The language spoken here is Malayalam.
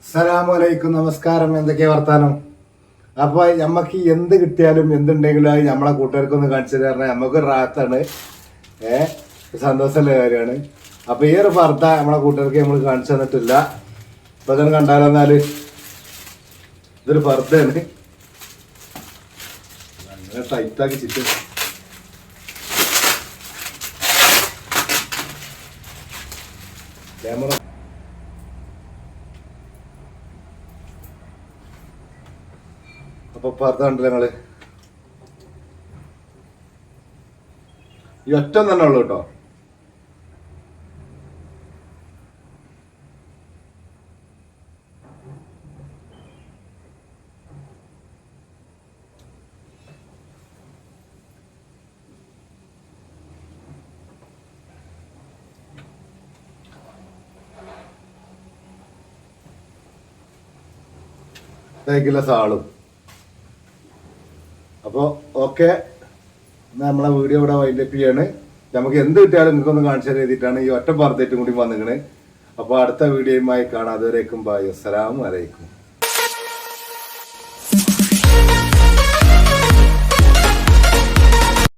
അസ്സലാമലൈക്കും, നമസ്കാരം. എന്തൊക്കെയാ വർത്താനം? അപ്പൊ നമ്മക്ക് എന്ത് കിട്ടിയാലും എന്തുണ്ടെങ്കിലും അത് നമ്മളെ കൂട്ടുകാർക്കൊന്ന് കാണിച്ചു തരണം. നമുക്കൊരു റാത്താണ്, സന്തോഷമുള്ള കാര്യമാണ്. അപ്പൊ ഈ ഒരു വാർത്ത നമ്മളെ കൂട്ടുകാർക്ക് നമ്മൾ കാണിച്ചു തന്നിട്ടില്ല. അപ്പൊ അതൊന്ന് കണ്ടാലോ? എന്നാല് ഇതൊരു പർദ്ദയാണ്, അങ്ങനെ ടൈറ്റാക്കി ചിറ്റ് ക്യാമറ. അപ്പൊ പർദ്ദ കണ്ടില്ല നിങ്ങള്? ഈ ഒറ്റ തന്നെ ഉള്ളു കേട്ടോ. തേക്കില്ല സാളും. അപ്പോൾ ഓക്കെ, നമ്മളെ വീഡിയോ ഇവിടെ വൈൻഡപ്പ് ചെയ്യാണ്. നമുക്ക് എന്ത് കിട്ടിയാലും നിങ്ങൾക്കൊന്ന് കാണിച്ചു എഴുതിയിട്ടാണ് ഈ ഒറ്റ പർദ്ദയായിട്ടും കൂടി വന്നിക്കണ്. അപ്പോൾ അടുത്ത വീഡിയോയുമായി കാണാം. അതുവരേക്കും ബൈ. അസ്സലാമു അലൈക്കും.